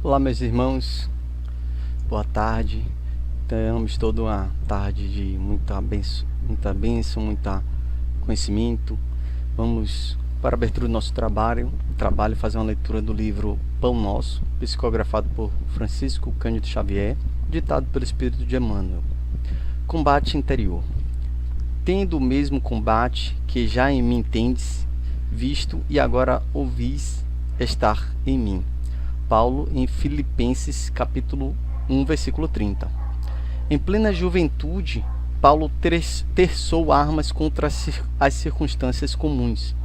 Olá, meus irmãos, boa tarde. Tenhamos toda uma tarde de muita bênção, muita conhecimento. Vamos para a abertura do nosso trabalho fazer uma leitura do livro Pão Nosso, psicografado por Francisco Cândido Xavier, ditado pelo Espírito de Emmanuel. Combate interior. Tendo o mesmo combate que já em mim tendes visto e agora ouvis estar em mim. Paulo em Filipenses capítulo 1, versículo 30. Em plena juventude, Paulo terçou armas contra as circunstâncias comuns,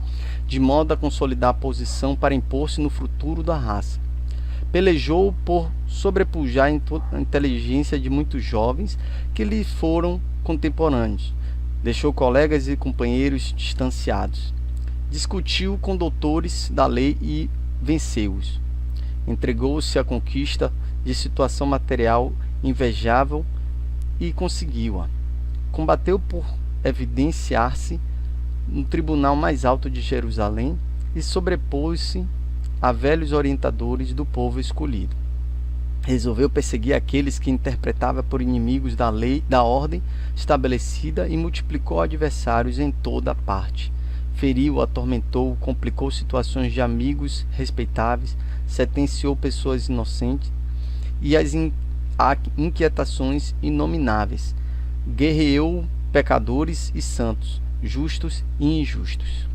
de modo a consolidar a posição para impor-se no futuro da raça. Pelejou por sobrepujar a inteligência de muitos jovens que lhe foram contemporâneos. Deixou colegas e companheiros distanciados. Discutiu com doutores da lei e venceu-os. Entregou-se à conquista de situação material invejável e conseguiu-a. Combateu por evidenciar-se no tribunal mais alto de Jerusalém e sobrepôs-se a velhos orientadores do povo escolhido. Resolveu perseguir aqueles que interpretava por inimigos da lei, da ordem estabelecida, e multiplicou adversários em toda a parte. Feriu, atormentou, complicou situações de amigos respeitáveis, sentenciou pessoas inocentes e as inquietações inomináveis. Guerreou pecadores e santos, justos e injustos.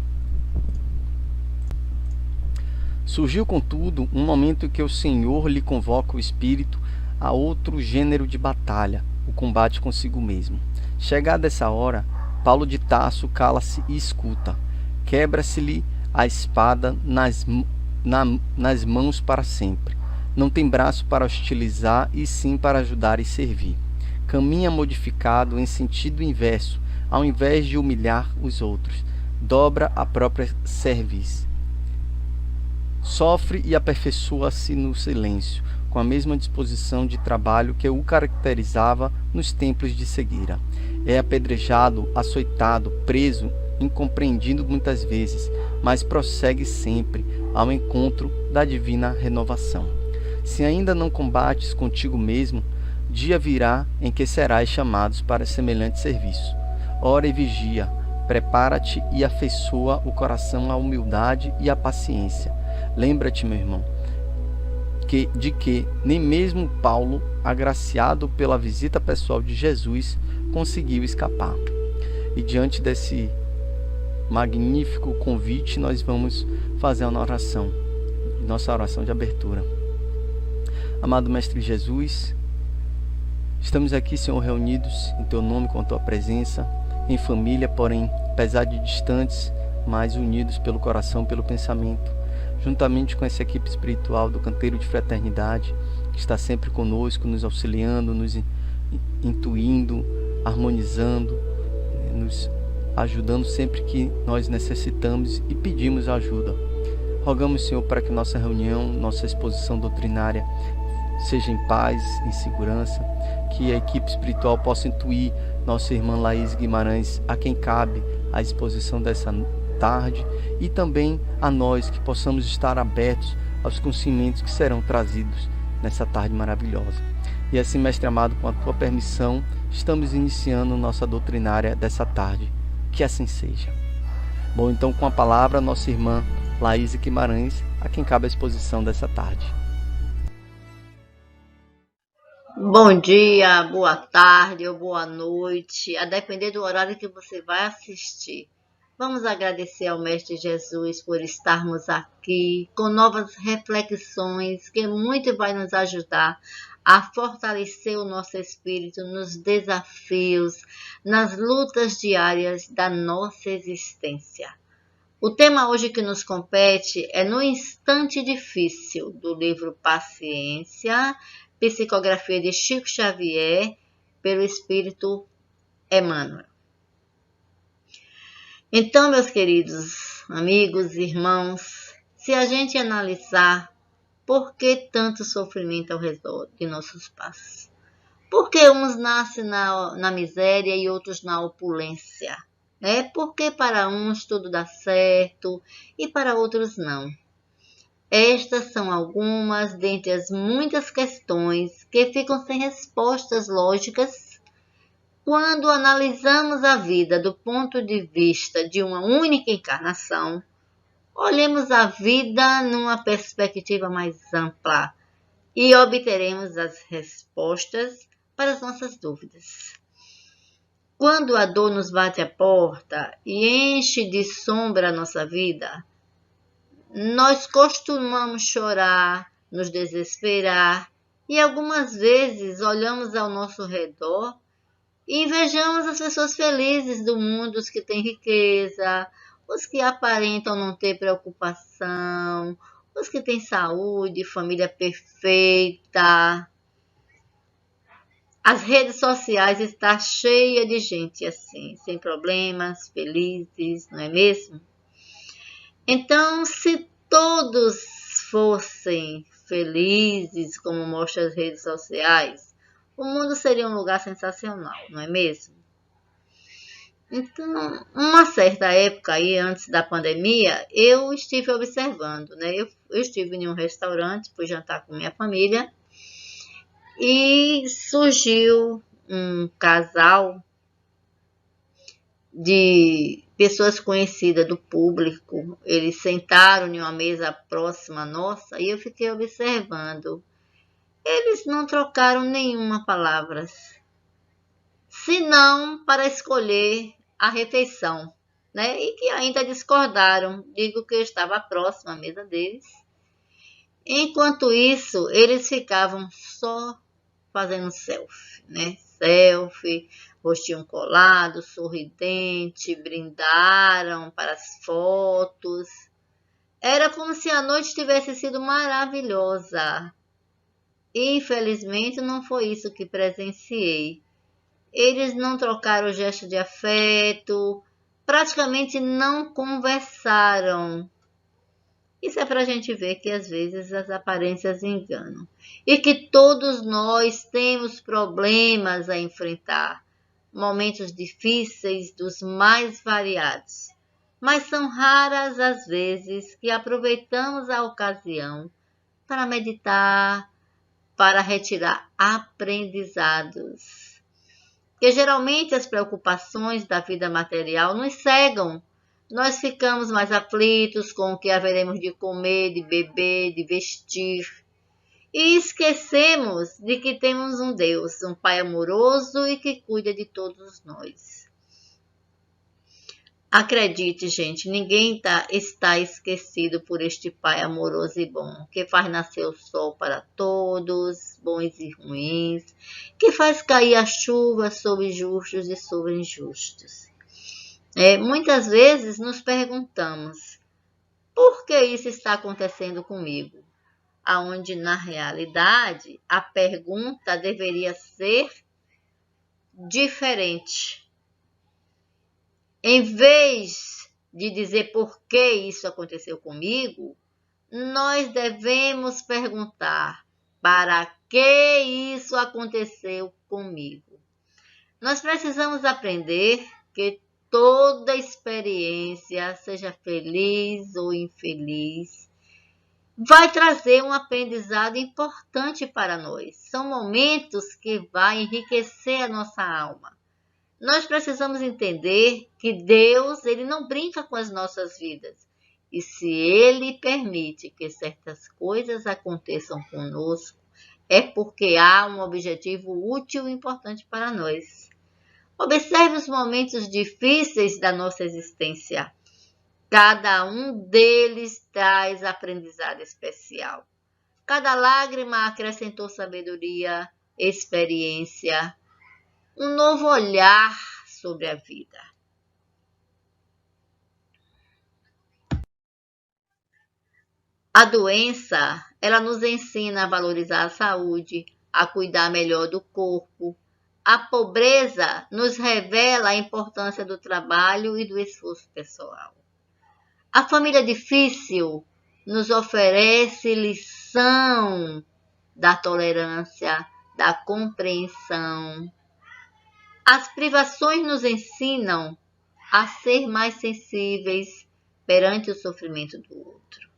Surgiu, contudo, um momento em que o Senhor lhe convoca o espírito a outro gênero de batalha, o combate consigo mesmo. Chegada essa hora, Paulo de Tarso cala-se e escuta. Quebra-se-lhe a espada nas mãos para sempre. Não tem braço para hostilizar, e sim para ajudar e servir. Caminha modificado em sentido inverso, ao invés de humilhar os outros. Dobra a própria cerviz. Sofre e aperfeiçoa-se no silêncio, com a mesma disposição de trabalho que o caracterizava nos tempos de cegueira. É apedrejado, açoitado, preso, incompreendido muitas vezes, mas prossegue sempre ao encontro da divina renovação. Se ainda não combates contigo mesmo, dia virá em que serás chamados para semelhante serviço. Ora e vigia, prepara-te e afeiçoa o coração à humildade e à paciência. Lembra-te, meu irmão, de que nem mesmo Paulo, agraciado pela visita pessoal de Jesus, conseguiu escapar. E diante desse magnífico convite, nós vamos fazer uma oração, nossa oração de abertura. Amado Mestre Jesus, estamos aqui, Senhor, reunidos em Teu nome, com a Tua presença, em família, porém, apesar de distantes, mas unidos pelo coração, pelo pensamento, juntamente com essa equipe espiritual do Canteiro de Fraternidade, que está sempre conosco, nos auxiliando, nos intuindo, harmonizando, nos ajudando sempre que nós necessitamos e pedimos ajuda. Rogamos, Senhor, para que nossa reunião, nossa exposição doutrinária seja em paz, em segurança, que a equipe espiritual possa intuir nossa irmã Laís Guimarães, a quem cabe a exposição dessa tarde, e também a nós, que possamos estar abertos aos conhecimentos que serão trazidos nessa tarde maravilhosa. E assim, Mestre amado, com a Tua permissão, estamos iniciando nossa doutrinária dessa tarde. Que assim seja. Bom, então, com a palavra, nossa irmã Laís Guimarães, a quem cabe a exposição dessa tarde. Bom dia, boa tarde ou boa noite, a depender do horário que você vai assistir. Vamos agradecer ao Mestre Jesus por estarmos aqui com novas reflexões que muito vai nos ajudar a fortalecer o nosso espírito nos desafios, nas lutas diárias da nossa existência. O tema hoje que nos compete é No Instante Difícil, do livro Paciência, psicografia de Chico Xavier, pelo Espírito Emmanuel. Então, meus queridos amigos, irmãos, se a gente analisar por que tanto sofrimento ao redor de nossos pais, por que uns nascem na miséria e outros na opulência, né? Por que para uns tudo dá certo e para outros não? Estas são algumas dentre as muitas questões que ficam sem respostas lógicas quando analisamos a vida do ponto de vista de uma única encarnação. Olhemos a vida numa perspectiva mais ampla e obteremos as respostas para as nossas dúvidas. Quando a dor nos bate à porta e enche de sombra a nossa vida, nós costumamos chorar, nos desesperar e algumas vezes olhamos ao nosso redor e invejamos as pessoas felizes do mundo, os que têm riqueza, os que aparentam não ter preocupação, os que têm saúde, família perfeita. As redes sociais estão cheias de gente assim, sem problemas, felizes, não é mesmo? Então, se todos fossem felizes, como mostram as redes sociais, o mundo seria um lugar sensacional, não é mesmo? Então, uma certa época aí, antes da pandemia, eu estive observando, né? Eu estive em um restaurante, fui jantar com minha família, e surgiu um casal de pessoas conhecidas do público. Eles sentaram em uma mesa próxima nossa e eu fiquei observando. Eles não trocaram nenhuma palavra, senão para escolher a refeição, né? E que ainda discordaram. Digo que eu estava próxima à mesa deles. Enquanto isso, eles ficavam só fazendo selfie, né? Selfie, rostinho colado, sorridente, brindaram para as fotos. Era como se a noite tivesse sido maravilhosa. Infelizmente, não foi isso que presenciei. Eles não trocaram gesto de afeto, praticamente não conversaram. Isso é para a gente ver que às vezes as aparências enganam. E que todos nós temos problemas a enfrentar, momentos difíceis dos mais variados. Mas são raras as vezes que aproveitamos a ocasião para meditar, para retirar aprendizados. Porque geralmente as preocupações da vida material nos cegam. Nós ficamos mais aflitos com o que haveremos de comer, de beber, de vestir. E esquecemos de que temos um Deus, um Pai amoroso e que cuida de todos nós. Acredite, gente, ninguém está esquecido por este Pai amoroso e bom, que faz nascer o sol para todos, bons e ruins, que faz cair a chuva sobre justos e sobre injustos. Muitas vezes nos perguntamos, por que isso está acontecendo comigo? Aonde, na realidade, a pergunta deveria ser diferente. Em vez de dizer por que isso aconteceu comigo, nós devemos perguntar para que isso aconteceu comigo. Nós precisamos aprender que toda experiência, seja feliz ou infeliz, vai trazer um aprendizado importante para nós. São momentos que vão enriquecer a nossa alma. Nós precisamos entender que Deus, Ele não brinca com as nossas vidas. E se Ele permite que certas coisas aconteçam conosco, é porque há um objetivo útil e importante para nós. Observe os momentos difíceis da nossa existência. Cada um deles traz aprendizado especial. Cada lágrima acrescentou sabedoria, experiência, um novo olhar sobre a vida. A doença, ela nos ensina a valorizar a saúde, a cuidar melhor do corpo. A pobreza nos revela a importância do trabalho e do esforço pessoal. A família difícil nos oferece lição da tolerância, da compreensão. As privações nos ensinam a ser mais sensíveis perante o sofrimento do outro.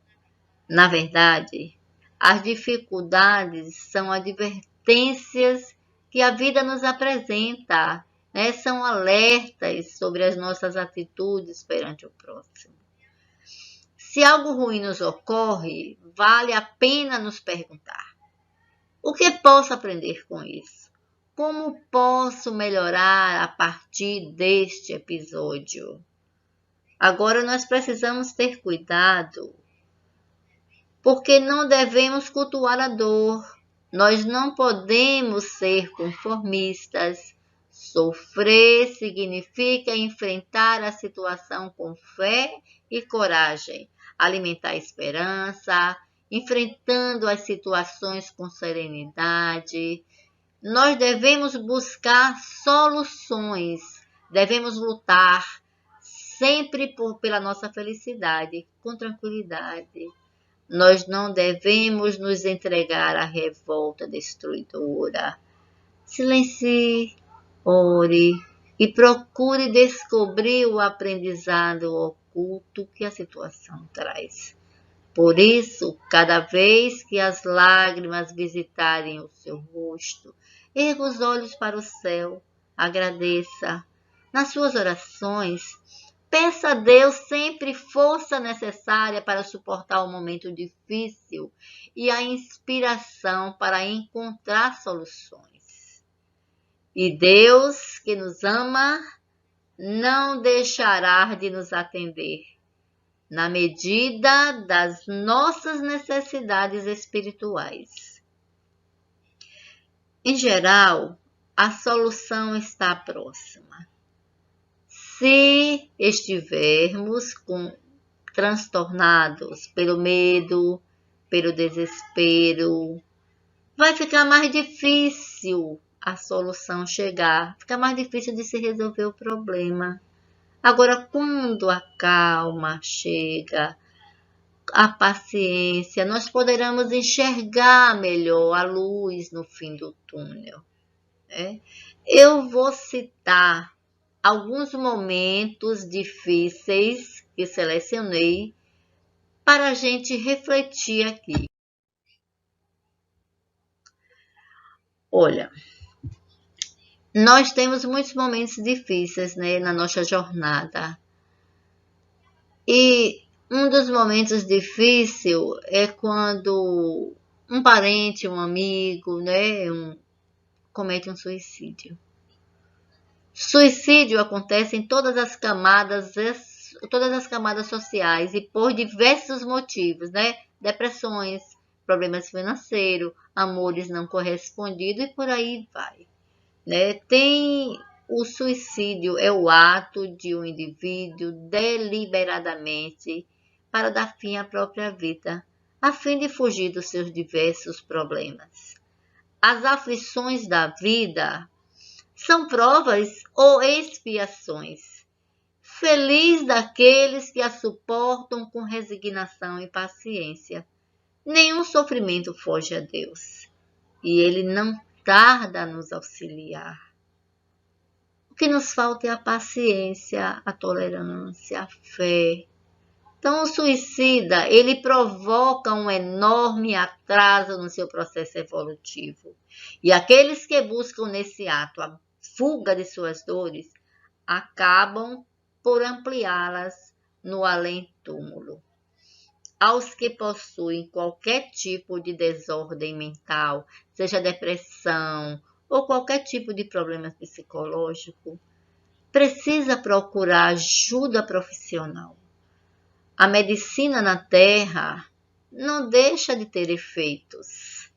Na verdade, as dificuldades são advertências que a vida nos apresenta, né? São alertas sobre as nossas atitudes perante o próximo. Se algo ruim nos ocorre, vale a pena nos perguntar: o que posso aprender com isso? Como posso melhorar a partir deste episódio? Agora nós precisamos ter cuidado, porque não devemos cultuar a dor. Nós não podemos ser conformistas. Sofrer significa enfrentar a situação com fé e coragem, alimentar a esperança, enfrentando as situações com serenidade. Nós devemos buscar soluções, devemos lutar sempre pela nossa felicidade, com tranquilidade. Nós não devemos nos entregar à revolta destruidora. Silencie, ore e procure descobrir o aprendizado oculto que a situação traz. Por isso, cada vez que as lágrimas visitarem o seu rosto, erga os olhos para o céu, agradeça. Nas suas orações, peça a Deus sempre força necessária para suportar o momento difícil e a inspiração para encontrar soluções. E Deus, que nos ama, não deixará de nos atender, na medida das nossas necessidades espirituais. Em geral, a solução está próxima. Se estivermos transtornados pelo medo, pelo desespero, vai ficar mais difícil a solução chegar, fica mais difícil de se resolver o problema. Agora, quando a calma chega, a paciência, nós poderemos enxergar melhor a luz no fim do túnel. Eu vou citar alguns momentos difíceis que selecionei para a gente refletir aqui. Olha, nós temos muitos momentos difíceis, né, na nossa jornada. E um dos momentos difíceis é quando um parente, um amigo, né, comete um suicídio. Suicídio acontece em todas as camadas sociais e por diversos motivos, né? Depressões, problemas financeiros, amores não correspondidos e por aí vai, né? O suicídio é o ato de um indivíduo deliberadamente para dar fim à própria vida, a fim de fugir dos seus diversos problemas. As aflições da vida são provas ou expiações. Feliz daqueles que a suportam com resignação e paciência. Nenhum sofrimento foge a Deus, e Ele não tarda a nos auxiliar. O que nos falta é a paciência, a tolerância, a fé. Então, o suicida, ele provoca um enorme atraso no seu processo evolutivo. E aqueles que buscam nesse ato a fuga de suas dores, acabam por ampliá-las no além-túmulo. Aos que possuem qualquer tipo de desordem mental, seja depressão ou qualquer tipo de problema psicológico, precisa procurar ajuda profissional. A medicina na Terra não deixa de ter efeitos.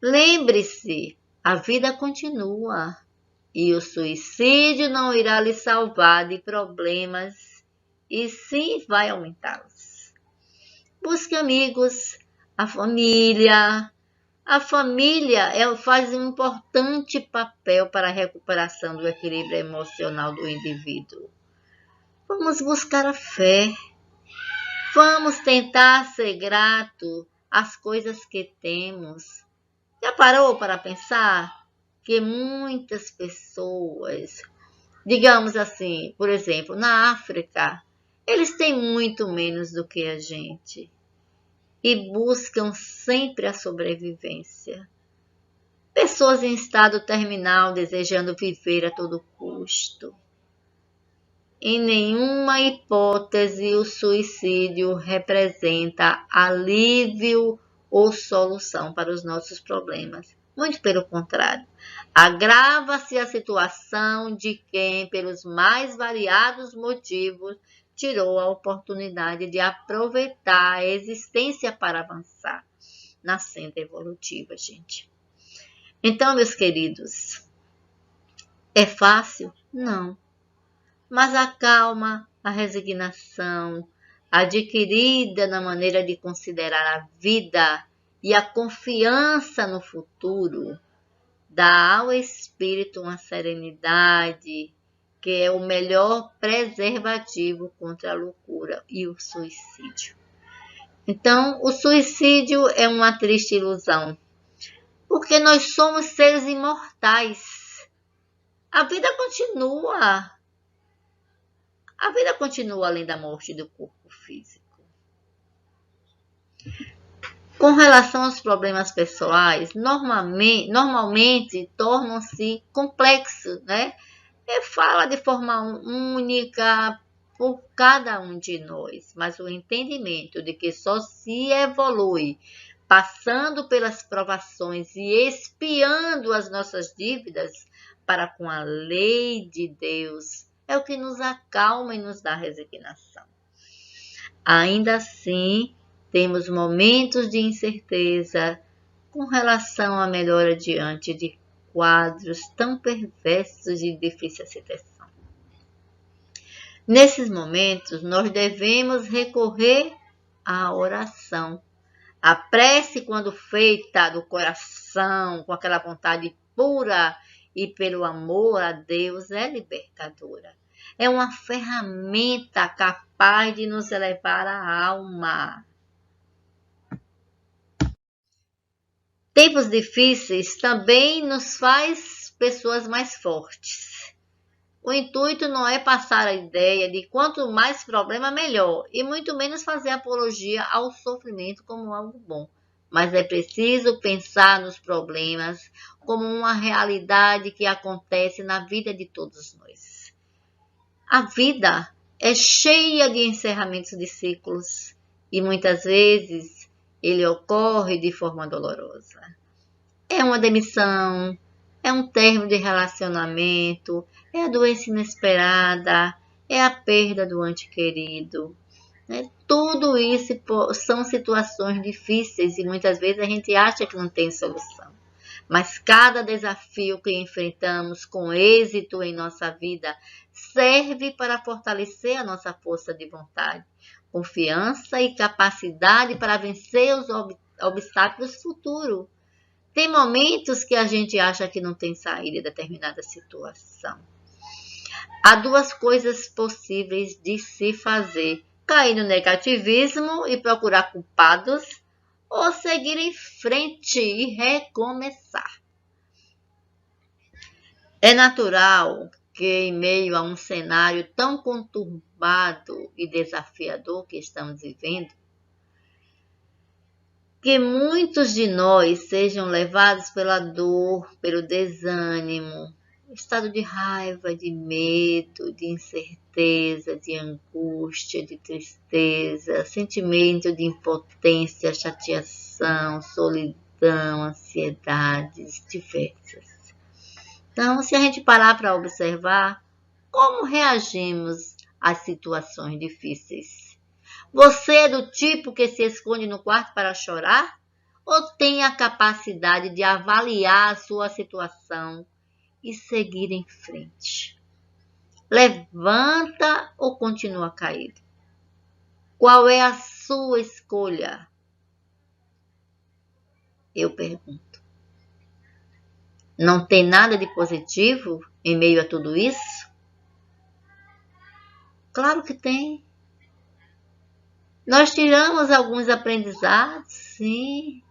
Lembre-se, a vida continua. E o suicídio não irá lhe salvar de problemas, e sim vai aumentá-los. Busque amigos, a família. A família faz um importante papel para a recuperação do equilíbrio emocional do indivíduo. Vamos buscar a fé. Vamos tentar ser grato às coisas que temos. Já parou para pensar que muitas pessoas, digamos assim, por exemplo, na África, eles têm muito menos do que a gente. e buscam sempre a sobrevivência. Pessoas em estado terminal desejando viver a todo custo. Em nenhuma hipótese o suicídio representa alívio ou solução para os nossos problemas. Muito pelo contrário, agrava-se a situação de quem, pelos mais variados motivos, tirou a oportunidade de aproveitar a existência para avançar na senda evolutiva, gente. Então, meus queridos, é fácil? Não. Mas a calma, a resignação, adquirida na maneira de considerar a vida e a confiança no futuro, dá ao espírito uma serenidade que é o melhor preservativo contra a loucura e o suicídio. Então, o suicídio é uma triste ilusão, porque nós somos seres imortais. A vida continua. A vida continua além da morte do corpo físico. Com relação aos problemas pessoais, normalmente tornam-se complexos, né? Fala de forma única por cada um de nós, mas o entendimento de que só se evolui passando pelas provações e expiando as nossas dívidas para com a lei de Deus é o que nos acalma e nos dá resignação. Ainda assim, temos momentos de incerteza com relação à melhora diante de quadros tão perversos e de difícil aceitação. Nesses momentos, nós devemos recorrer à oração. A prece, quando feita do coração, com aquela vontade pura e pelo amor a Deus, é libertadora. É uma ferramenta capaz de nos elevar a alma. Tempos difíceis também nos faz pessoas mais fortes. O intuito não é passar a ideia de quanto mais problema melhor, e muito menos fazer apologia ao sofrimento como algo bom. Mas é preciso pensar nos problemas como uma realidade que acontece na vida de todos nós. A vida é cheia de encerramentos de ciclos e muitas vezes ele ocorre de forma dolorosa. É uma demissão, é um término de relacionamento, é a doença inesperada, é a perda do ente querido. Tudo isso são situações difíceis e muitas vezes a gente acha que não tem solução. Mas cada desafio que enfrentamos com êxito em nossa vida serve para fortalecer a nossa força de vontade, confiança e capacidade para vencer os obstáculos futuros. Tem momentos que a gente acha que não tem saída em determinada situação. Há duas coisas possíveis de se fazer: cair no negativismo e procurar culpados, ou seguir em frente e recomeçar. É natural que, em meio a um cenário tão conturbado e desafiador que estamos vivendo, que muitos de nós sejam levados pela dor, pelo desânimo, estado de raiva, de medo, de incerteza, de angústia, de tristeza, sentimento de impotência, chateação, solidão, ansiedades diversas. Então, se a gente parar para observar como reagimos às situações difíceis. Você é do tipo que se esconde no quarto para chorar? Ou tem a capacidade de avaliar a sua situação e seguir em frente? Levanta ou continua caído? Qual é a sua escolha? Eu pergunto. Não tem nada de positivo em meio a tudo isso? Claro que tem. Nós tiramos alguns aprendizados, sim.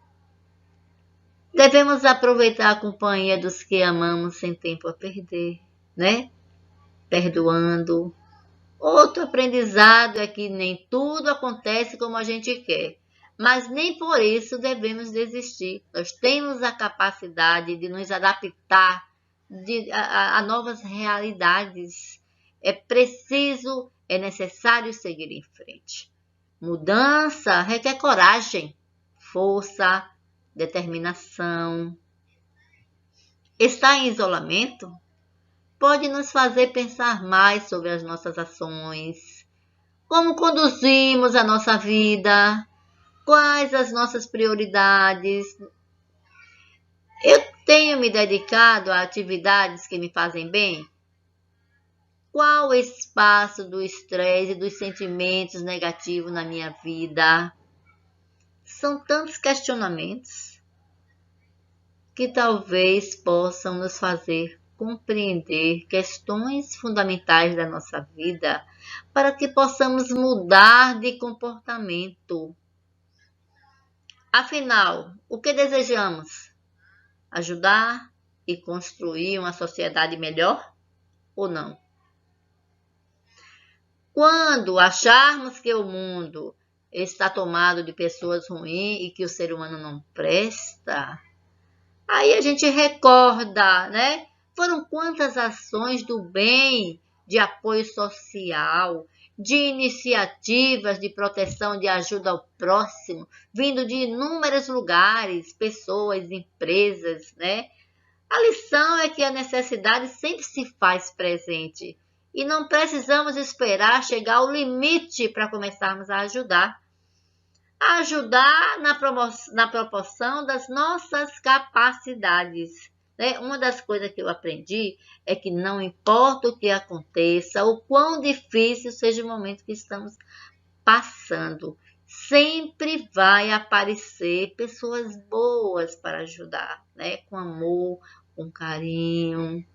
Devemos aproveitar a companhia dos que amamos sem tempo a perder, né? Perdoando. Outro aprendizado é que nem tudo acontece como a gente quer, Mas nem por isso devemos desistir. Nós temos a capacidade de nos adaptar a novas realidades. É preciso, é necessário seguir em frente. Mudança requer coragem, força, determinação. Estar em isolamento pode nos fazer pensar mais sobre as nossas ações, como conduzimos a nossa vida, quais as nossas prioridades. Eu tenho me dedicado a atividades que me fazem bem? Qual o espaço do estresse e dos sentimentos negativos na minha vida? São tantos questionamentos que talvez possam nos fazer compreender questões fundamentais da nossa vida para que possamos mudar de comportamento. Afinal, o que desejamos? Ajudar e construir uma sociedade melhor ou não? Quando acharmos que o mundo está tomado de pessoas ruins e que o ser humano não presta, aí a gente recorda, né? Foram quantas ações do bem, de apoio social, de iniciativas de proteção, de ajuda ao próximo, vindo de inúmeros lugares, pessoas, empresas, né? A lição é que a necessidade sempre se faz presente e não precisamos esperar chegar ao limite para começarmos a ajudar. Ajudar na proporção das nossas capacidades. Né? Uma das coisas que eu aprendi é que não importa o que aconteça, o quão difícil seja o momento que estamos passando, sempre vai aparecer pessoas boas para ajudar, né? Com amor, com carinho.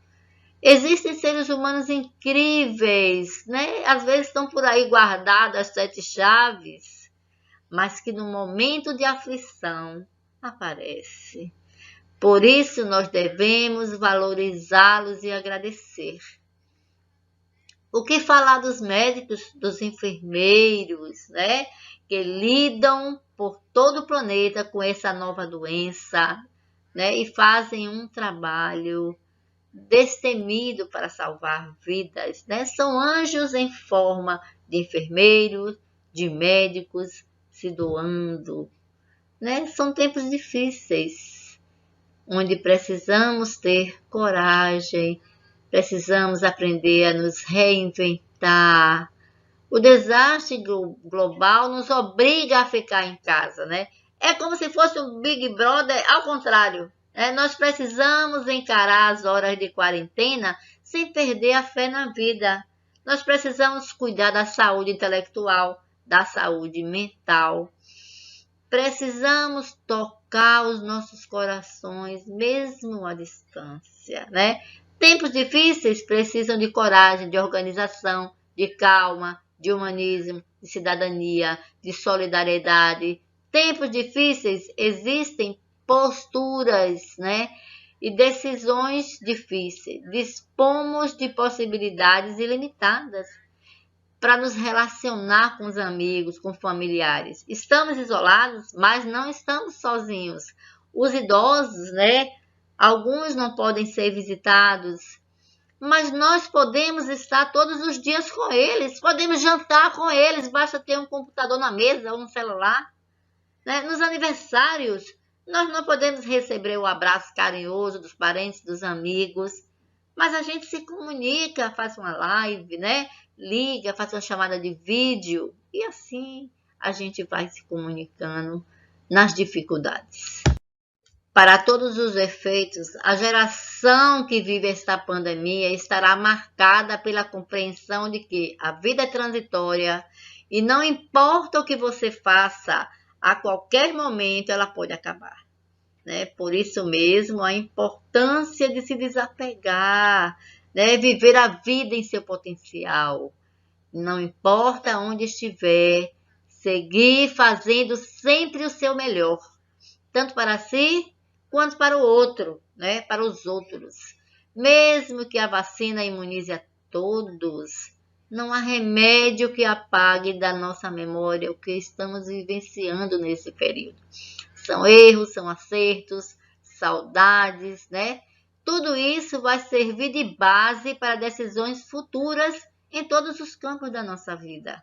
Existem seres humanos incríveis, né? Às vezes estão por aí guardadas as 7 chaves, mas que no momento de aflição aparece. Por isso nós devemos valorizá-los e agradecer. O que falar dos médicos, dos enfermeiros, né? Que lidam por todo o planeta com essa nova doença, né? E fazem um trabalho destemido para salvar vidas, né? São anjos em forma de enfermeiros, de médicos se doando, né? São tempos difíceis, onde precisamos ter coragem, precisamos aprender a nos reinventar. O desastre global nos obriga a ficar em casa, né? É como se fosse um Big Brother ao contrário. Nós precisamos encarar as horas de quarentena sem perder a fé na vida. Nós precisamos cuidar da saúde intelectual, da saúde mental. Precisamos tocar os nossos corações, mesmo à distância, né? Tempos difíceis precisam de coragem, de organização, de calma, de humanismo, de cidadania, de solidariedade. Tempos difíceis existem posturas, né? E decisões difíceis. Dispomos de possibilidades ilimitadas para nos relacionar com os amigos, com familiares. Estamos isolados, mas não estamos sozinhos. Os idosos, né? Alguns não podem ser visitados, mas nós podemos estar todos os dias com eles, podemos jantar com eles, basta ter um computador na mesa ou um celular. Né? Nos aniversários, nós não podemos receber o abraço carinhoso dos parentes, dos amigos, mas a gente se comunica, faz uma live, né? Liga, faz uma chamada de vídeo e assim a gente vai se comunicando nas dificuldades. Para todos os efeitos, a geração que vive esta pandemia estará marcada pela compreensão de que a vida é transitória e não importa o que você faça, a qualquer momento ela pode acabar. Né? Por isso mesmo, a importância de se desapegar, né? Viver a vida em seu potencial. Não importa onde estiver, seguir fazendo sempre o seu melhor, tanto para si quanto para o outro, né? Para os outros. Mesmo que a vacina imunize a todos, Não há remédio que apague da nossa memória o que estamos vivenciando nesse período. São erros, são acertos, saudades, né? Tudo isso vai servir de base para decisões futuras em todos os campos da nossa vida.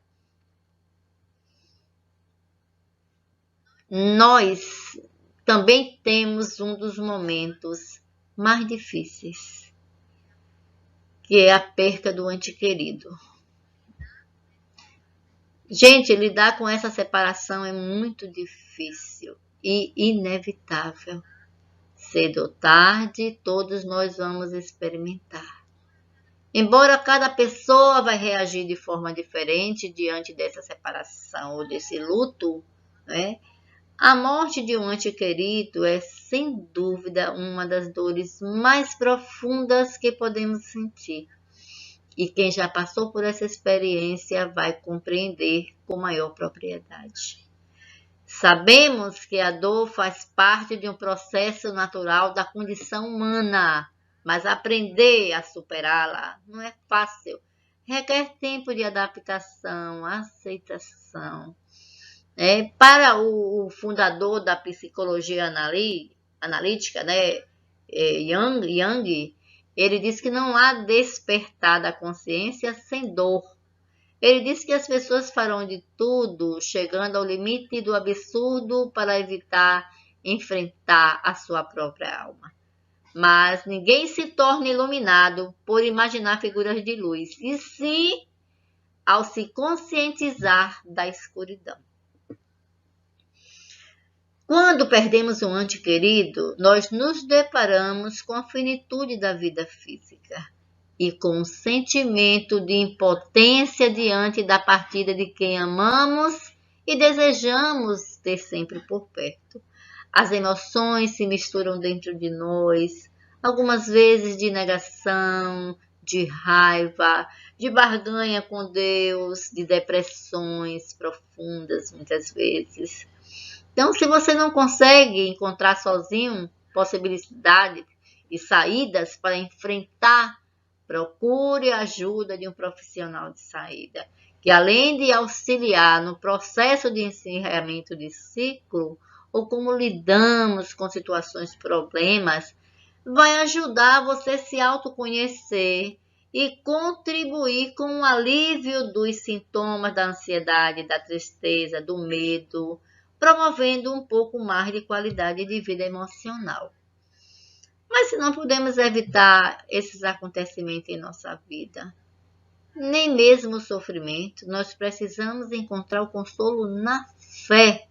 Nós também temos um dos momentos mais difíceis, que é a perca do ente querido. Gente, lidar com essa separação é muito difícil e inevitável. Cedo ou tarde, todos nós vamos experimentar. Embora cada pessoa vai reagir de forma diferente diante dessa separação ou desse luto, né? A morte de um ente querido é, sem dúvida, uma das dores mais profundas que podemos sentir. E quem já passou por essa experiência vai compreender com maior propriedade. Sabemos que a dor faz parte de um processo natural da condição humana, mas aprender a superá-la não é fácil. Requer tempo de adaptação, aceitação. Para o fundador da psicologia analítica, né, Jung, ele diz que não há despertar da consciência sem dor. Ele diz que as pessoas farão de tudo, chegando ao limite do absurdo, para evitar enfrentar a sua própria alma. Mas ninguém se torna iluminado por imaginar figuras de luz, e sim ao se conscientizar da escuridão. Quando perdemos um ente querido, nós nos deparamos com a finitude da vida física e com um sentimento de impotência diante da partida de quem amamos e desejamos ter sempre por perto. As emoções se misturam dentro de nós, algumas vezes de negação, de raiva, de barganha com Deus, de depressões profundas muitas vezes. Então, se você não consegue encontrar sozinho possibilidades e saídas para enfrentar, procure a ajuda de um profissional de saída, que além de auxiliar no processo de encerramento de ciclo, ou como lidamos com situações, problemas, vai ajudar você a se autoconhecer e contribuir com o alívio dos sintomas da ansiedade, da tristeza, do medo, promovendo um pouco mais de qualidade de vida emocional. Mas se não podemos evitar esses acontecimentos em nossa vida, nem mesmo o sofrimento, nós precisamos encontrar o consolo na fé,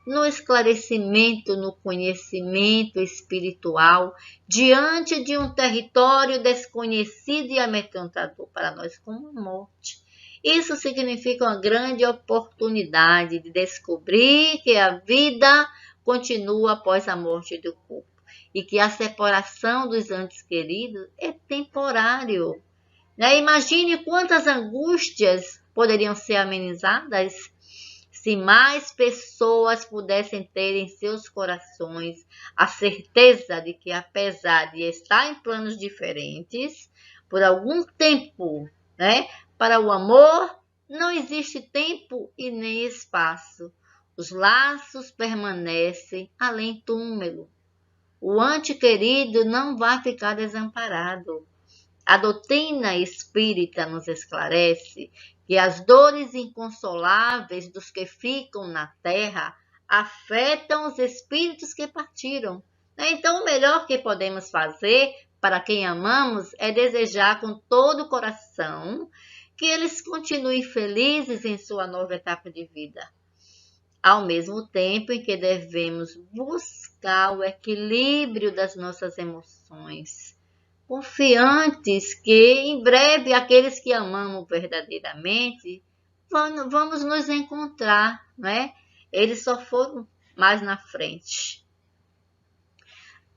no esclarecimento, no conhecimento espiritual, diante de um território desconhecido e amedrontador para nós, como a morte. Isso significa uma grande oportunidade de descobrir que a vida continua após a morte do corpo e que a separação dos entes queridos é temporário. Imagine quantas angústias poderiam ser amenizadas se mais pessoas pudessem ter em seus corações a certeza de que, apesar de estar em planos diferentes, por algum tempo, para o amor não existe tempo e nem espaço. Os laços permanecem além túmulo. O ente querido não vai ficar desamparado. A doutrina espírita nos esclarece que as dores inconsoláveis dos que ficam na terra afetam os espíritos que partiram. Então, o melhor que podemos fazer para quem amamos é desejar com todo o coração que eles continuem felizes em sua nova etapa de vida, ao mesmo tempo em que devemos buscar o equilíbrio das nossas emoções, confiantes que em breve aqueles que amamos verdadeiramente vamos nos encontrar, Eles só foram mais na frente.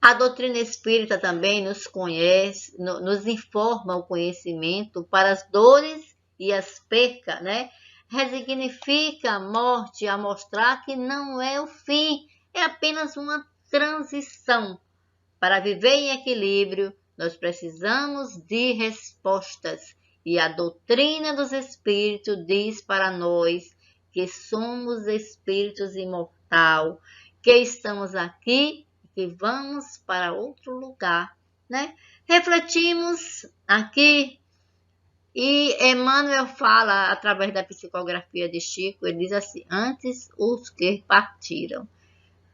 A doutrina espírita também nos informa o conhecimento para as dores e as percas, Resignifica a morte a mostrar que não é o fim, é apenas uma transição. Para viver em equilíbrio, nós precisamos de respostas E a doutrina dos espíritos diz para nós que somos espíritos imortais, que estamos aqui e que vamos para outro lugar, né? Refletimos aqui e Emmanuel fala através da psicografia de Chico, ele diz assim: antes os que partiram.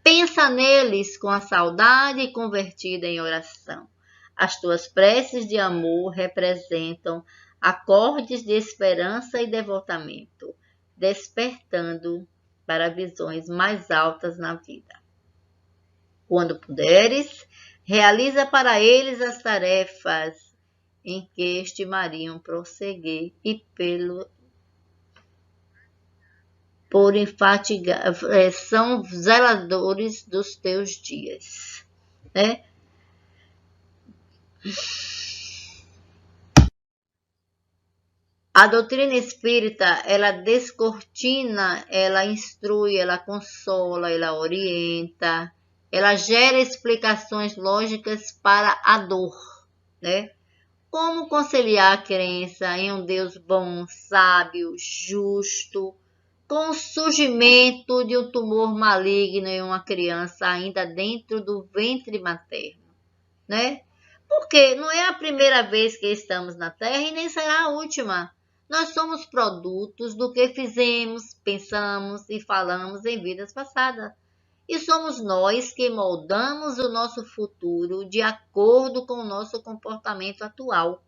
Pensa neles com a saudade convertida em oração. As tuas preces de amor representam acordes de esperança e devotamento, despertando para visões mais altas na vida. Quando puderes, realiza para eles as tarefas em que estimariam prosseguir e por infatigar, são zeladores dos teus dias, né? A doutrina espírita, ela descortina, ela instrui, ela consola, ela orienta, ela gera explicações lógicas para a dor, né? Como conciliar a crença em um Deus bom, sábio, justo, com o surgimento de um tumor maligno em uma criança ainda dentro do ventre materno, né? Porque não é a primeira vez que estamos na Terra e nem será a última. Nós somos produtos do que fizemos, pensamos e falamos em vidas passadas. E somos nós que moldamos o nosso futuro de acordo com o nosso comportamento atual.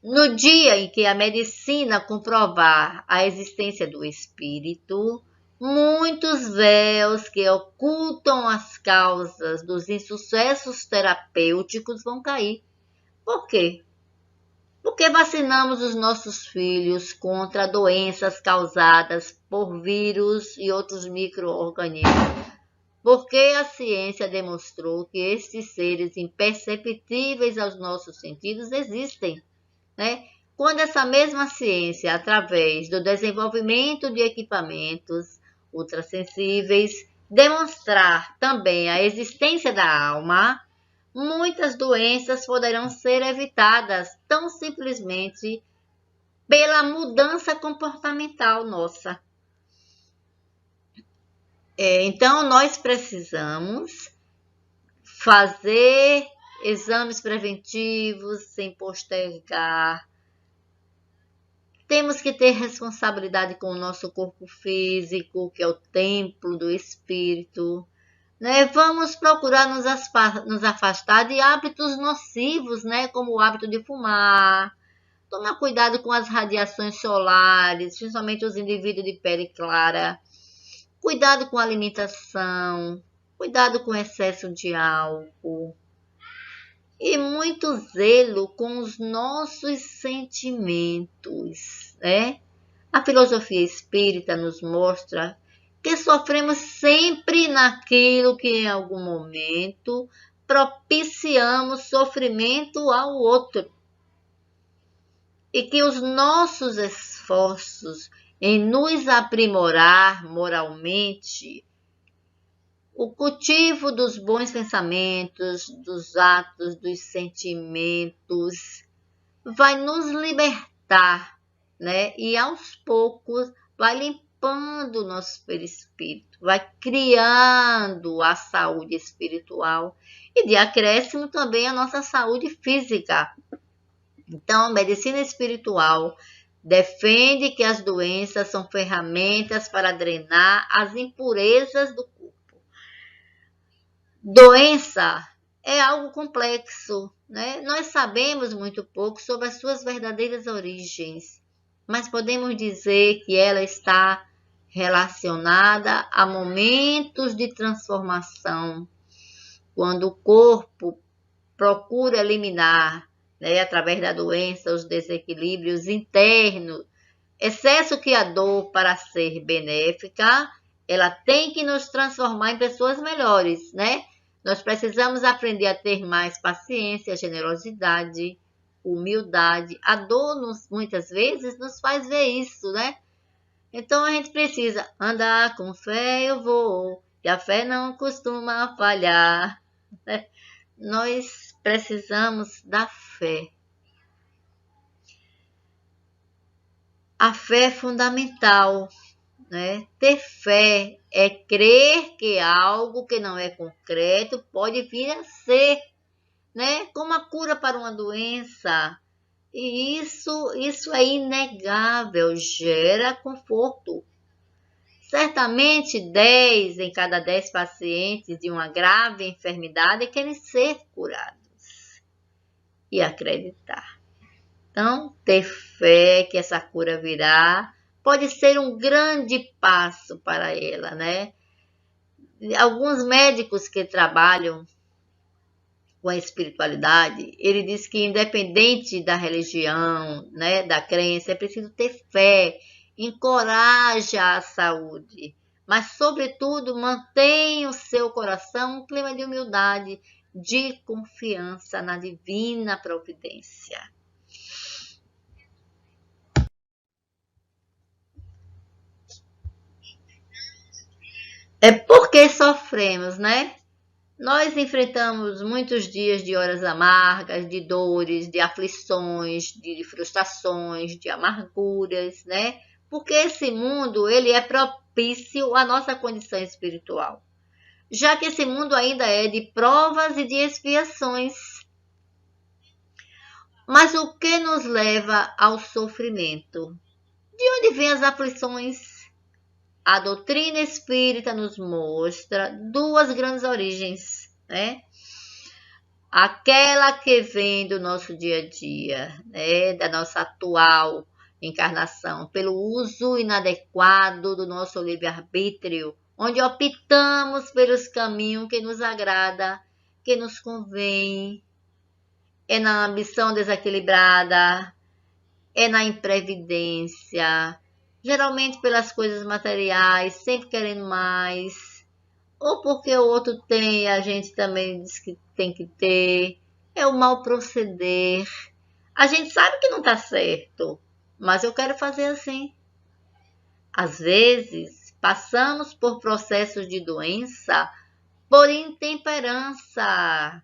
No dia em que a medicina comprovar a existência do espírito, muitos véus que ocultam as causas dos insucessos terapêuticos vão cair. Por quê? Porque vacinamos os nossos filhos contra doenças causadas por vírus e outros micro-organismos. Porque a ciência demonstrou que esses seres imperceptíveis aos nossos sentidos existem, né? Quando essa mesma ciência, através do desenvolvimento de equipamentos ultrassensíveis, demonstrar também a existência da alma, muitas doenças poderão ser evitadas tão simplesmente pela mudança comportamental nossa. Então, nós precisamos fazer exames preventivos sem postergar. Temos que ter responsabilidade com o nosso corpo físico, que é o templo do espírito, né? Vamos procurar nos afastar de hábitos nocivos, né? Como o hábito de fumar, tomar cuidado com as radiações solares, principalmente os indivíduos de pele clara, cuidado com a alimentação, cuidado com o excesso de álcool e muito zelo com os nossos sentimentos, né? A filosofia espírita nos mostra que sofremos sempre naquilo que em algum momento propiciamos sofrimento ao outro. E que os nossos esforços em nos aprimorar moralmente, o cultivo dos bons pensamentos, dos atos, dos sentimentos, vai nos libertar, né? E aos poucos vai limpando o nosso perispírito, vai criando a saúde espiritual e de acréscimo também a nossa saúde física. Então, a medicina espiritual defende que as doenças são ferramentas para drenar as impurezas do corpo. Doença é algo complexo, né? Nós sabemos muito pouco sobre as suas verdadeiras origens, mas podemos dizer que ela está relacionada a momentos de transformação, quando o corpo procura eliminar, né, através da doença, os desequilíbrios internos, excesso que a dor, para ser benéfica, ela tem que nos transformar em pessoas melhores, né? Nós precisamos aprender a ter mais paciência, generosidade, humildade. A dor, muitas vezes, nos faz ver isso, né? Então, a gente precisa andar com fé, eu vou, e a fé não costuma falhar, né? Nós precisamos da fé. A fé é fundamental, né? Ter fé é crer que algo que não é concreto pode vir a ser, né? Como a cura para uma doença. E isso é inegável, gera conforto. Certamente 10 em cada 10 pacientes de uma grave enfermidade querem ser curados e acreditar. Então, ter fé que essa cura virá pode ser um grande passo para ela, né? Alguns médicos que trabalham com a espiritualidade, ele diz que independente da religião, né, da crença, é preciso ter fé, encoraja a saúde, mas sobretudo mantenha o seu coração um clima de humildade, de confiança na divina providência. É porque sofremos, né? Nós enfrentamos muitos dias de horas amargas, de dores, de aflições, de frustrações, de amarguras, né? Porque esse mundo, ele é propício à nossa condição espiritual. Já que esse mundo ainda é de provas e de expiações. Mas o que nos leva ao sofrimento? De onde vêm as aflições? A doutrina espírita nos mostra duas grandes origens, né? Aquela que vem do nosso dia a dia, né? Da nossa atual encarnação, pelo uso inadequado do nosso livre-arbítrio, onde optamos pelos caminhos que nos agrada, que nos convém, é na ambição desequilibrada, é na imprevidência, geralmente pelas coisas materiais, sempre querendo mais, ou porque o outro tem, a gente também diz que tem que ter, é o mal proceder. A gente sabe que não está certo, mas eu quero fazer assim. Às vezes, passamos por processos de doença por intemperança,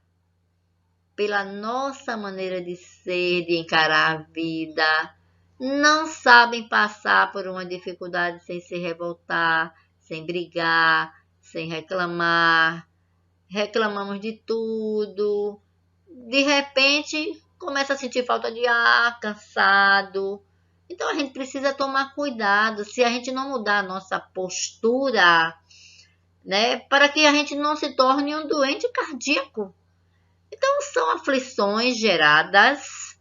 pela nossa maneira de ser, de encarar a vida. Não sabem passar por uma dificuldade sem se revoltar, sem brigar, sem reclamar. Reclamamos de tudo. De repente, começa a sentir falta de ar, cansado. Então a gente precisa tomar cuidado se a gente não mudar a nossa postura, né, para que a gente não se torne um doente cardíaco. Então são aflições geradas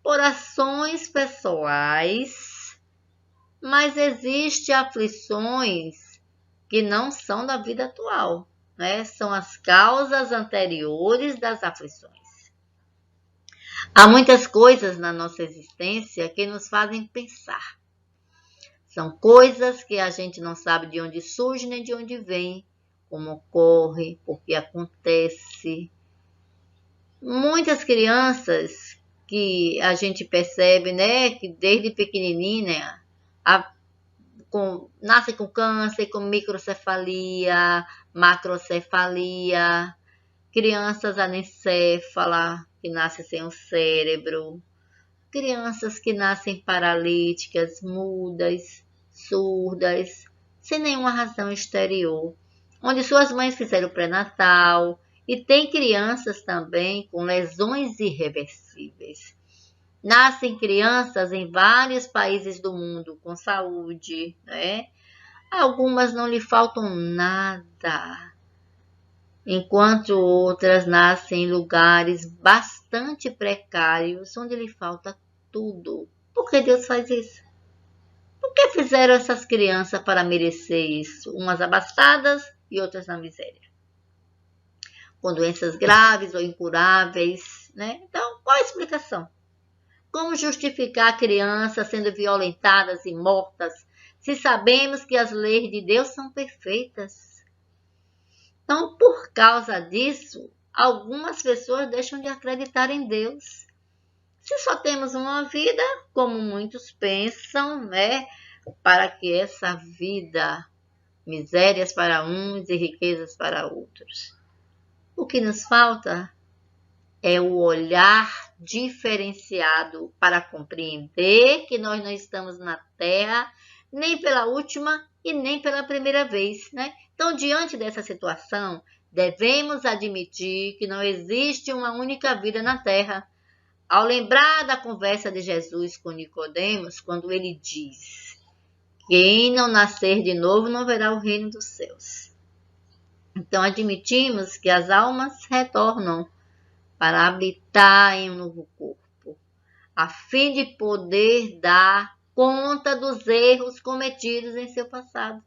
por ações pessoais, mas existem aflições que não são da vida atual, né? São as causas anteriores das aflições. Há muitas coisas na nossa existência que nos fazem pensar. São coisas que a gente não sabe de onde surge nem de onde vem, como ocorre, por que acontece. Muitas crianças que a gente percebe, né, que desde pequenininha nascem com câncer, com microcefalia, macrocefalia, crianças anencéfalas, que nascem sem o cérebro, crianças que nascem paralíticas, mudas, surdas, sem nenhuma razão exterior, onde suas mães fizeram pré-natal, e tem crianças também com lesões irreversíveis. Nascem crianças em vários países do mundo com saúde, né? Algumas não lhe faltam nada, enquanto outras nascem em lugares bastante precários, onde lhe falta tudo. Por que Deus faz isso? Por que fizeram essas crianças para merecer isso? Umas abastadas e outras na miséria, com doenças graves ou incuráveis, né? Então, qual a explicação? Como justificar crianças sendo violentadas e mortas, se sabemos que as leis de Deus são perfeitas? Então, por causa disso, algumas pessoas deixam de acreditar em Deus. Se só temos uma vida, como muitos pensam, né? Para que essa vida, misérias para uns e riquezas para outros. O que nos falta é o olhar diferenciado para compreender que nós não estamos na Terra nem pela última e nem pela primeira vez, né? Então, diante dessa situação, devemos admitir que não existe uma única vida na Terra. Ao lembrar da conversa de Jesus com Nicodemos, quando ele diz: quem não nascer de novo não verá o reino dos céus. Então, admitimos que as almas retornam para habitar em um novo corpo, a fim de poder dar conta dos erros cometidos em seu passado,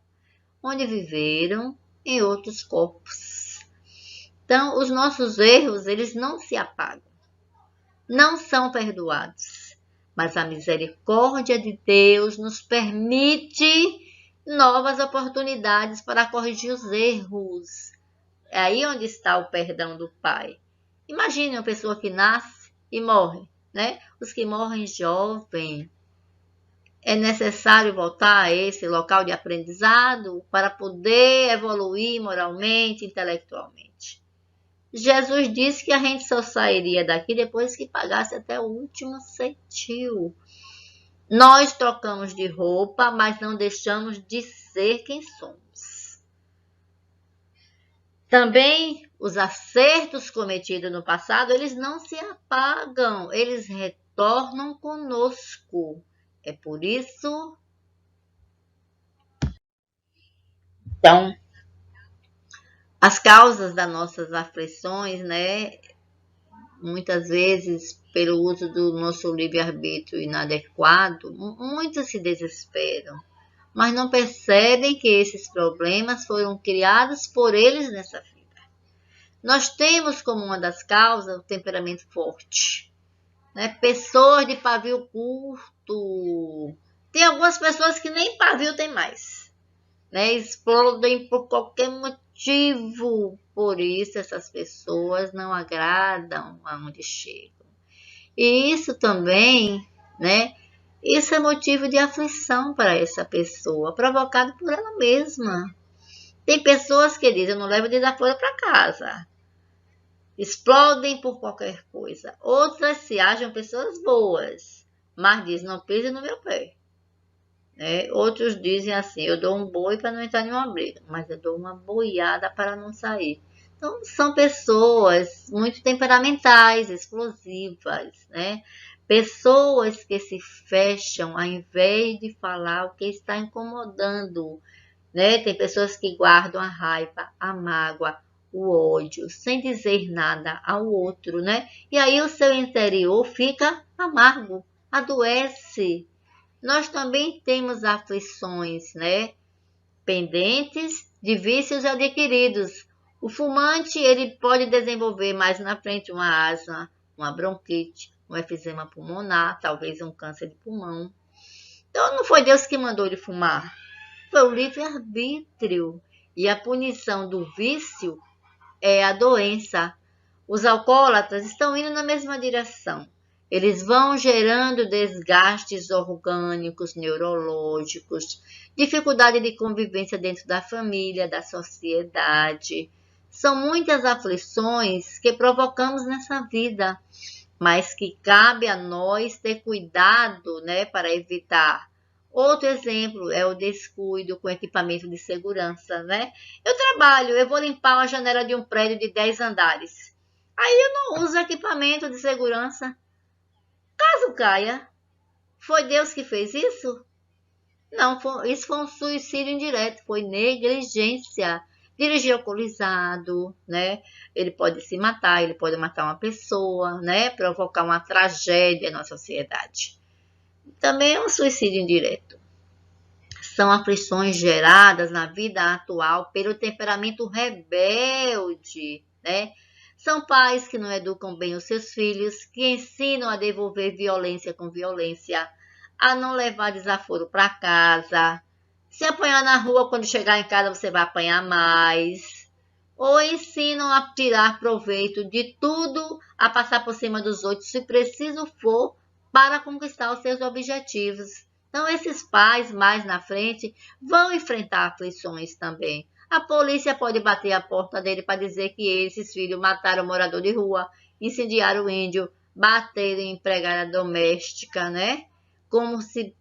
onde viveram em outros corpos. Então, os nossos erros, eles não se apagam, não são perdoados, mas a misericórdia de Deus nos permite novas oportunidades para corrigir os erros. É aí onde está o perdão do Pai. Imagine uma pessoa que nasce e morre, né? Os que morrem jovem. É necessário voltar a esse local de aprendizado para poder evoluir moralmente, intelectualmente. Jesus disse que a gente só sairia daqui depois que pagasse até o último centil. Nós trocamos de roupa, mas não deixamos de ser quem somos. Também os acertos cometidos no passado, eles não se apagam, eles retornam conosco. É por isso. Então, as causas das nossas aflições, né? Muitas vezes, pelo uso do nosso livre-arbítrio inadequado, muitos se desesperam, mas não percebem que esses problemas foram criados por eles nessa vida. Nós temos como uma das causas o temperamento forte, né? Pessoas de pavio curto. Tem algumas pessoas que nem pavio tem mais, né? Explodem por qualquer motivo. Por isso, essas pessoas não agradam aonde chegam. E isso também, né? Isso é motivo de aflição para essa pessoa, provocado por ela mesma. Tem pessoas que dizem: eu não levo desaforo para casa. Explodem por qualquer coisa. Outras se acham pessoas boas, mas dizem: não pise no meu pé. Né? Outros dizem assim: eu dou um boi para não entrar em uma briga, mas eu dou uma boiada para não sair. Então, são pessoas muito temperamentais, explosivas, né? Pessoas que se fecham ao invés de falar o que está incomodando, né? Tem pessoas que guardam a raiva, a mágoa, o ódio, sem dizer nada ao outro, né? E aí o seu interior fica amargo, adoece. Nós também temos aflições, né? Pendentes de vícios adquiridos. O fumante, ele pode desenvolver mais na frente uma asma, uma bronquite, um efizema pulmonar, talvez um câncer de pulmão. Então, não foi Deus que mandou ele fumar. Foi o livre-arbítrio. E a punição do vício é a doença. Os alcoólatras estão indo na mesma direção. Eles vão gerando desgastes orgânicos, neurológicos, dificuldade de convivência dentro da família, da sociedade. São muitas aflições que provocamos nessa vida, mas que cabe a nós ter cuidado, né, para evitar. Outro exemplo é o descuido com equipamento de segurança, né? Eu vou limpar a janela de um prédio de 10 andares. Aí eu não uso equipamento de segurança. Caso caia, foi Deus que fez isso? Não, isso foi um suicídio indireto, foi negligência. Dirigir alcoolizado, né? Ele pode se matar, ele pode matar uma pessoa, né? Provocar uma tragédia na sociedade. Também é um suicídio indireto. São aflições geradas na vida atual pelo temperamento rebelde, né? São pais que não educam bem os seus filhos, que ensinam a devolver violência com violência, a não levar desaforo para casa. Se apanhar na rua, quando chegar em casa você vai apanhar mais. Ou ensinam a tirar proveito de tudo, a passar por cima dos outros, se preciso for, para conquistar os seus objetivos. Então, esses pais, mais na frente, vão enfrentar aflições também. A polícia pode bater a porta dele para dizer que esses filhos mataram o morador de rua, incendiaram o índio, bater em empregada doméstica, né? Como se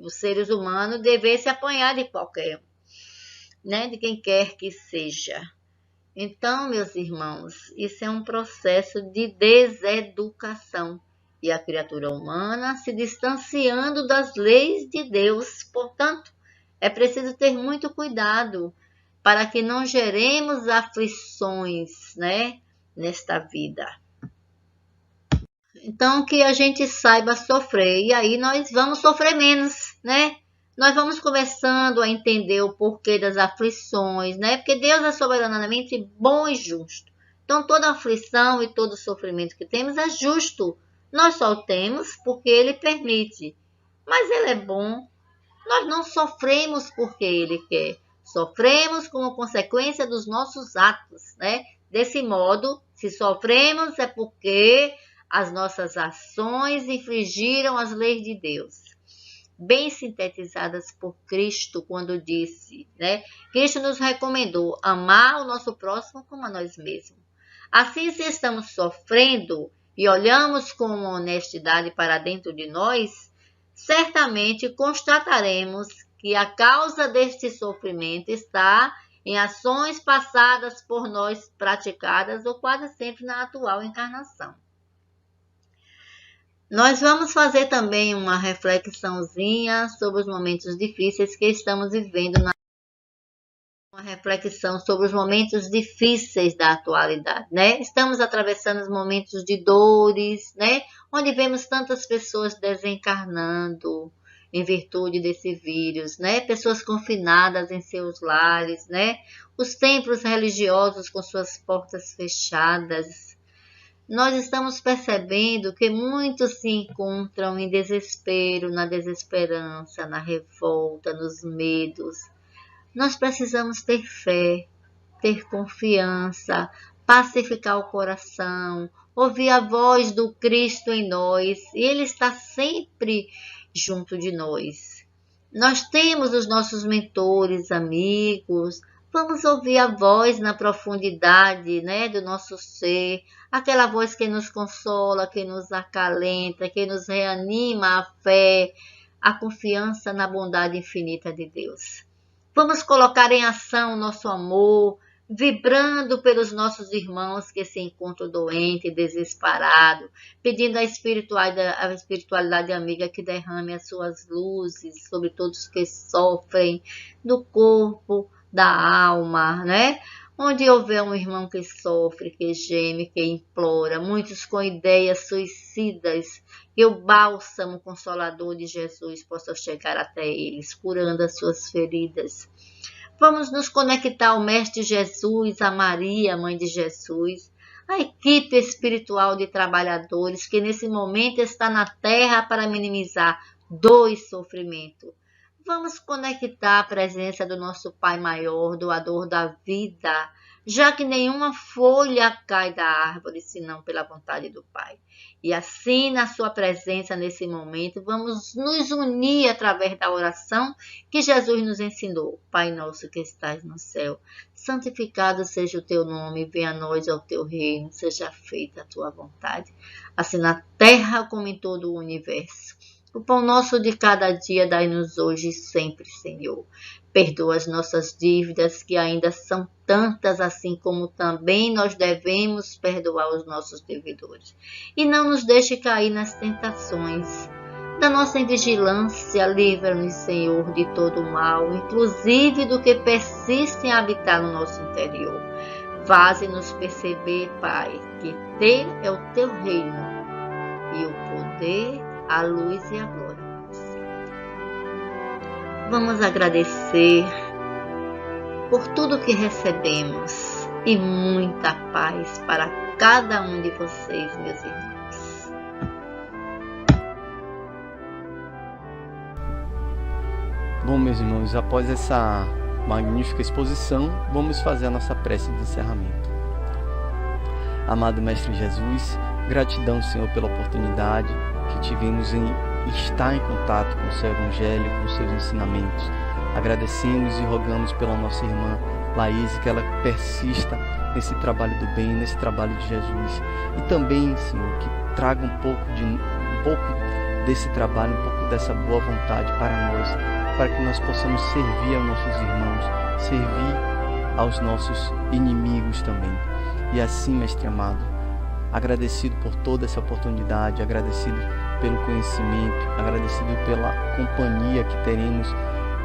os seres humanos devessem apanhar de qualquer um, né? De quem quer que seja. Então, meus irmãos, isso é um processo de deseducação e a criatura humana se distanciando das leis de Deus. Portanto, é preciso ter muito cuidado para que não geremos aflições, né, nesta vida. Então, que a gente saiba sofrer, e aí nós vamos sofrer menos, né? Nós vamos começando a entender o porquê das aflições, né? Porque Deus é soberanamente bom e justo. Então, toda aflição e todo sofrimento que temos é justo. Nós só temos porque Ele permite. Mas Ele é bom. Nós não sofremos porque Ele quer. Sofremos como consequência dos nossos atos, né? Desse modo, se sofremos é porque as nossas ações infringiram as leis de Deus. Bem sintetizadas por Cristo quando disse, né? Cristo nos recomendou amar o nosso próximo como a nós mesmos. Assim, se estamos sofrendo e olhamos com honestidade para dentro de nós, certamente constataremos que a causa deste sofrimento está em ações passadas por nós praticadas ou quase sempre na atual encarnação. Nós vamos fazer também uma reflexãozinha sobre os momentos difíceis que estamos vivendo, uma reflexão sobre os momentos difíceis da atualidade, né? Estamos atravessando os momentos de dores, né? Onde vemos tantas pessoas desencarnando em virtude desse vírus, né? Pessoas confinadas em seus lares, né? Os templos religiosos com suas portas fechadas. Nós estamos percebendo que muitos se encontram em desespero, na desesperança, na revolta, nos medos. Nós precisamos ter fé, ter confiança, pacificar o coração, ouvir a voz do Cristo em nós, e Ele está sempre junto de nós. Nós temos os nossos mentores, amigos. Vamos ouvir a voz na profundidade, né, do nosso ser, aquela voz que nos consola, que nos acalenta, que nos reanima a fé, a confiança na bondade infinita de Deus. Vamos colocar em ação o nosso amor, vibrando pelos nossos irmãos que se encontram doentes, desesperados, pedindo a espiritualidade amiga que derrame as suas luzes sobre todos que sofrem do corpo, da alma, né? Onde houver um irmão que sofre, que geme, que implora, muitos com ideias suicidas, que o bálsamo consolador de Jesus possa chegar até eles, curando as suas feridas. Vamos nos conectar ao Mestre Jesus, a Maria, Mãe de Jesus, a equipe espiritual de trabalhadores que nesse momento está na terra para minimizar dor e sofrimento. Vamos conectar a presença do nosso Pai Maior, doador da vida, já que nenhuma folha cai da árvore, senão pela vontade do Pai. E assim, na sua presença nesse momento, vamos nos unir através da oração que Jesus nos ensinou. Pai nosso que estás no céu, santificado seja o teu nome, venha a nós ao teu reino, seja feita a tua vontade, assim na terra como em todo o universo. O pão nosso de cada dia dai-nos hoje e sempre, Senhor. Perdoa as nossas dívidas, que ainda são tantas, assim como também nós devemos perdoar os nossos devedores. E não nos deixe cair nas tentações. Da nossa invigilância, livra-nos, Senhor, de todo o mal, inclusive do que persiste em habitar no nosso interior. Faze-nos perceber, Pai, que teu é o teu reino e o poder, a luz e a glória. Vamos agradecer por tudo que recebemos e muita paz para cada um de vocês, meus irmãos. Bom, meus irmãos, após essa magnífica exposição, vamos fazer a nossa prece de encerramento. Amado Mestre Jesus, gratidão, Senhor, pela oportunidade que tivemos em estar em contato com o seu Evangelho, com os seus ensinamentos. Agradecemos e rogamos pela nossa irmã Laís, que ela persista nesse trabalho do bem, nesse trabalho de Jesus. E também, Senhor, que traga um pouco desse trabalho, um pouco dessa boa vontade para nós, para que nós possamos servir aos nossos irmãos, servir aos nossos inimigos também. E assim, Mestre amado, agradecido por toda essa oportunidade, agradecido pelo conhecimento, agradecido pela companhia que teremos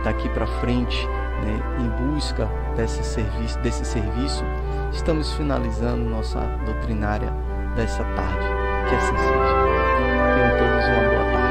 daqui para frente, né, em busca desse serviço, estamos finalizando nossa doutrinária dessa tarde. Que assim seja. Tenham todos uma boa tarde.